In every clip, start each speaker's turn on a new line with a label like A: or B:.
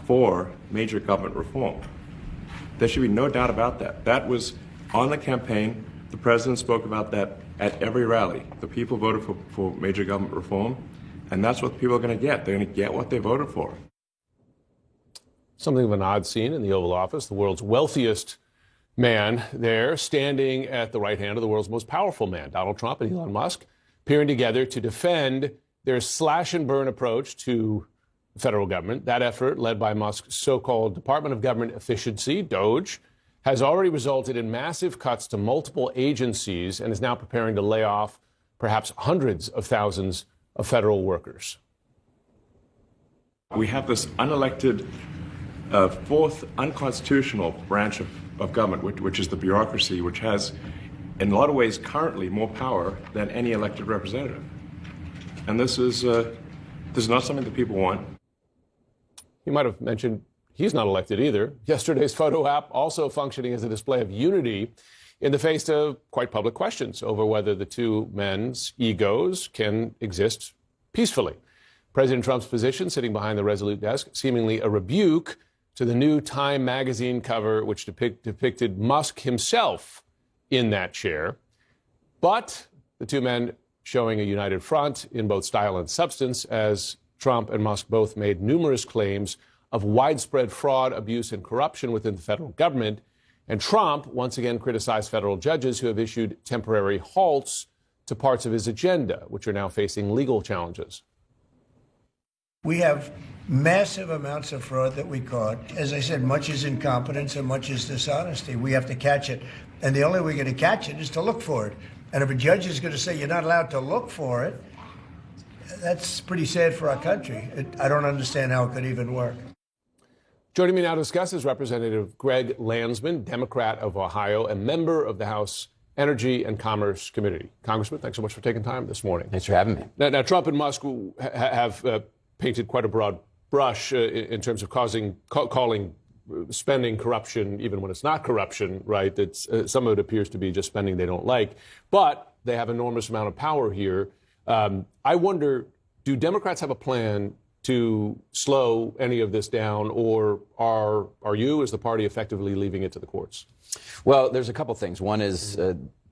A: for major government reform. There should be no doubt about that. That was on the campaign. The president spoke about that at every rally. The people voted for major government reform, and that's what people are going to get. They're going to get what they voted for.
B: Something of an odd scene in the Oval Office. The world's wealthiest man there, standing at the right hand of the world's most powerful man, Donald Trump and Elon Musk, appearing together to defend their slash-and-burn approach to the federal government. That effort, led by Musk's so-called Department of Government Efficiency, DOGE, has already resulted in massive cuts to multiple agencies and is now preparing to lay off perhaps hundreds of thousands of federal workers.
A: We have this unelected, fourth unconstitutional branch of government, which is the bureaucracy, which has, in a lot of ways, currently more power than any elected representative. And this is not something that people want.
B: You might have mentioned he's not elected either. Yesterday's photo app also functioning as a display of unity in the face of quite public questions over whether the two men's egos can exist peacefully. President Trump's position, sitting behind the Resolute desk, seemingly a rebuke to the new Time magazine cover, which depicted Musk himself in that chair. But the two men showing a united front in both style and substance, as Trump and Musk both made numerous claims of widespread fraud, abuse, and corruption within the federal government. And Trump once again criticized federal judges who have issued temporary halts to parts of his agenda, which are now facing legal challenges.
C: We have massive amounts of fraud that we caught. As I said, much is incompetence and much is dishonesty. We have to catch it. And the only way we're going to catch it is to look for it. And if a judge is going to say you're not allowed to look for it, that's pretty sad for our country. I don't understand how it could even work.
B: Joining me now to discuss is Representative Greg Landsman, Democrat of Ohio, and member of the House Energy and Commerce Committee. Congressman, thanks so much for taking time this morning.
D: Thanks for having me.
B: Now Trump and Musk have painted quite a broad brush in terms of calling spending corruption, even when it's not corruption, right? That's, some of it appears to be just spending they don't like. But they have enormous amount of power here. I wonder, do Democrats have a plan to slow any of this down, or are you, as the party, effectively leaving it to the courts?
D: Well, there's a couple things. One is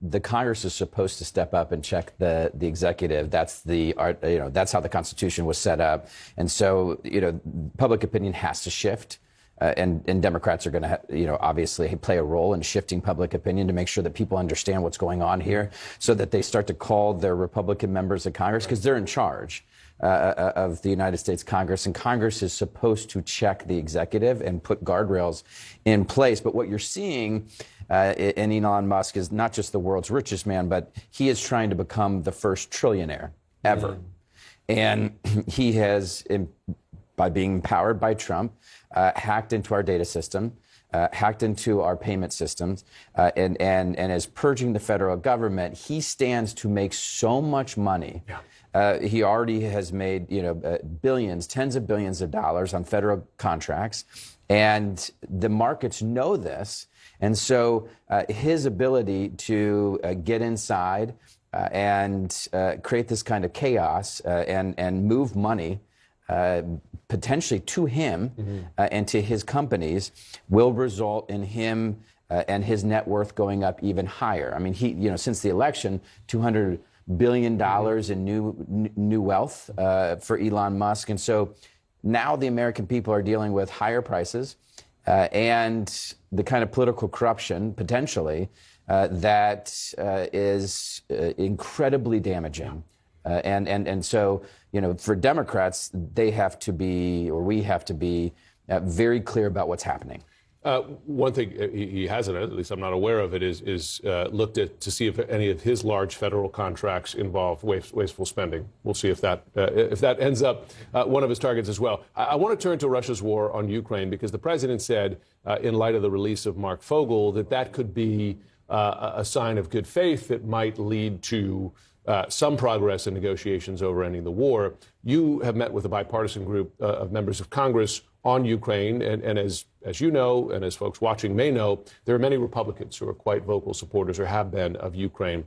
D: the Congress is supposed to step up and check the executive. That's that's how the Constitution was set up, and so public opinion has to shift. And Democrats are going to, obviously play a role in shifting public opinion to make sure that people understand what's going on here, so that they start to call their Republican members of Congress, because they're in charge of the United States Congress, and Congress is supposed to check the executive and put guardrails in place. But what you're seeing in Elon Musk is not just the world's richest man, but he is trying to become the first trillionaire ever. And he has, by being empowered by Trump, hacked into our data system, hacked into our payment systems, and is purging the federal government. He stands to make so much money. He already has made, billions, tens of billions of dollars on federal contracts, and the markets know this. And so his ability to get inside and create this kind of chaos and move money potentially to him and to his companies will result in him and his net worth going up even higher. I mean, he, since the election, $200 billion in new wealth for Elon Musk. And so now the American people are dealing with higher prices and the kind of political corruption, potentially, that is incredibly damaging. And so, for Democrats, they have to be, or we have to be, very clear about what's happening.
B: One thing he hasn't, at least I'm not aware of it, is looked at to see if any of his large federal contracts involve wasteful spending. We'll see if that ends up one of his targets as well. I want to turn to Russia's war on Ukraine, because the president said, in light of the release of Mark Fogel, that could be a sign of good faith that might lead to some progress in negotiations over ending the war. You have met with a bipartisan group of members of Congress on Ukraine, and as you know, and as folks watching may know, there are many Republicans who are quite vocal supporters, or have been, of Ukraine.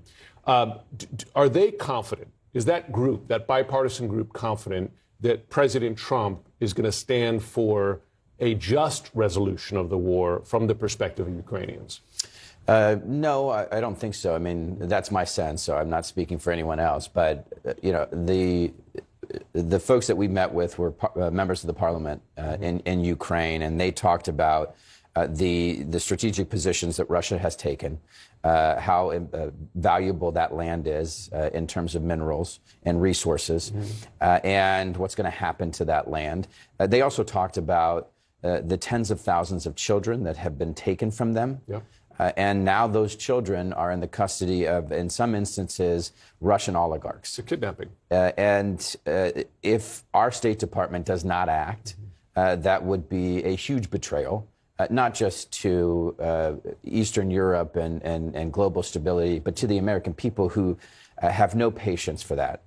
B: Are they confident? Is that group, that bipartisan group, confident that President Trump is going to stand for a just resolution of the war from the perspective of Ukrainians?
D: No, I don't think so. I mean, that's my sense, so I'm not speaking for anyone else. But, the folks that we met with were members of the parliament in Ukraine, and they talked about the strategic positions that Russia has taken, how valuable that land is in terms of minerals and resources, and what's going to happen to that land. They also talked about the tens of thousands of children that have been taken from them.
B: Yeah.
D: And now those children are in the custody of, in some instances, Russian oligarchs.
B: It's a kidnapping.
D: If our State Department does not act, that would be a huge betrayal, not just to Eastern Europe and global stability, but to the American people who have no patience for that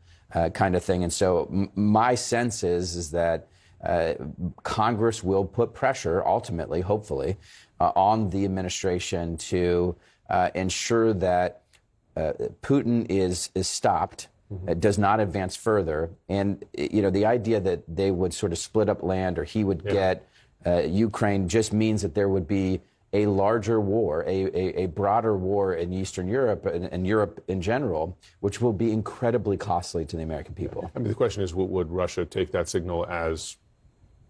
D: kind of thing. And so my sense is that Congress will put pressure, ultimately, hopefully, on the administration to ensure that Putin is stopped, does not advance further. And, the idea that they would sort of split up land or he would get Ukraine just means that there would be a larger war, a broader war in Eastern Europe and Europe in general, which will be incredibly costly to the American people.
B: I mean, the question is, would Russia take that signal as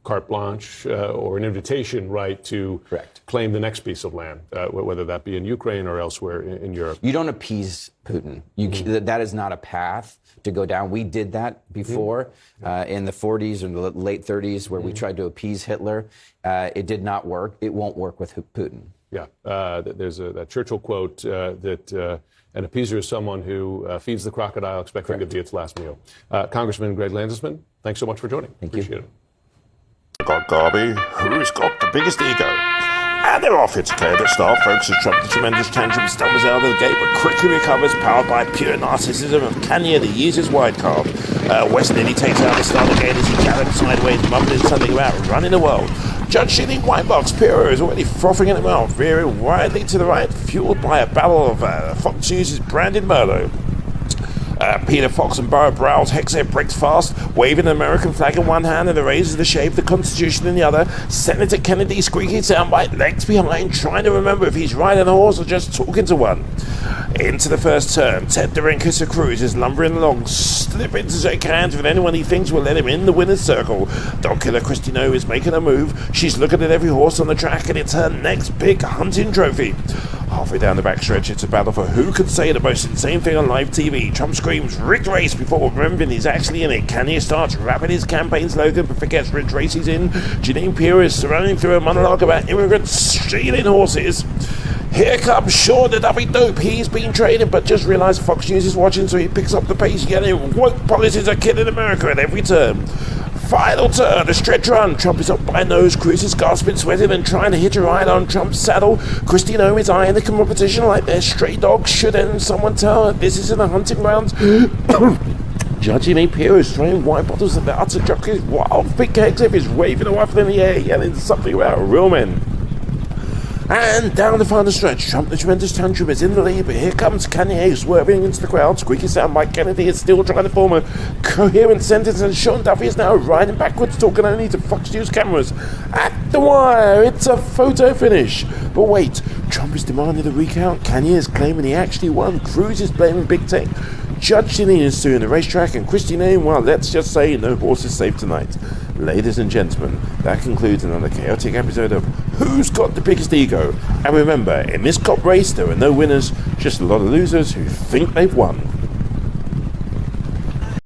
B: carte blanche or an invitation, right, to claim the next piece of land, whether that be in Ukraine or elsewhere in Europe?
D: You don't appease Putin. That is not a path to go down. We did that before in the 40s and the late 30s where we tried to appease Hitler. It did not work. It won't work with Putin.
B: Yeah. There's that Churchill quote that an appeaser is someone who feeds the crocodile expecting to be its last meal. Congressman Greg Landesman, thanks so much for joining. Appreciate it.
E: Got Garby, who's got the biggest ego. And they're off. It's clear that star folks have trumped the tremendous tantrum, stumbles out of the gate, but quickly recovers, powered by pure narcissism of Kanye, that uses wide card. West nearly takes out the start again as he galloped sideways, mumbling something about running the world. Judge Shilling White Box Piero is already frothing at the mouth, veering widely to the right, fueled by a barrel of Fox News' branded Merlot. Peter Fox and Borough Browse Hexhead breaks fast, waving an American flag in one hand and the razor the shape of the Constitution in the other. Senator Kennedy squeaking soundbite, legs behind, trying to remember if he's riding a horse or just talking to one. Into the first turn, Ted DeRenkis of Cruz is lumbering along, slipping to shake hands with anyone he thinks will let him in the winner's circle. Dog killer Christy No is making a move. She's looking at every horse on the track, and it's her next big hunting trophy. Halfway down the backstretch, it's a battle for who could say the most insane thing on live TV. Trump screams, "Rigged race," before remembering he's actually in it. Kanye starts rapping his campaign slogan, but forgets rigged race he's in. Janine Pirro is surrounding through a monologue about immigrants stealing horses. Here comes Sean the Duffy Dope. He's been training, but just realised Fox News is watching, so he picks up the pace, yelling, "Woke policies are killing America" at every turn. Final turn, a stretch run. Trump is up by nose. Cruz is gasping, sweating, and trying to hitch a ride on Trump's saddle. Christy No is eyeing the competition like they're stray dogs. Should someone tell her this isn't a hunting grounds? Judge Amy Pierre is throwing wine bottles at the utter jockeys. Wild big cakes is waving a rifle in the air, yelling something about real men. And down the final stretch, Trump the tremendous tantrum is in the lead, but here comes Kanye swerving into the crowd. Squeaky soundbite Kennedy is still trying to form a coherent sentence, and Sean Duffy is now riding backwards, talking only to Fox News cameras. At the wire, it's a photo finish. But wait, Trump is demanding a recount. Kanye is claiming he actually won. Cruz is blaming Big Tech. Judge Janine is suing the racetrack, and Christy Name, well, let's just say no horse is safe tonight. Ladies and gentlemen, that concludes another chaotic episode of Who's Got the Biggest Ego? And remember, in this cop race, there are no winners, just a lot of losers who think they've won.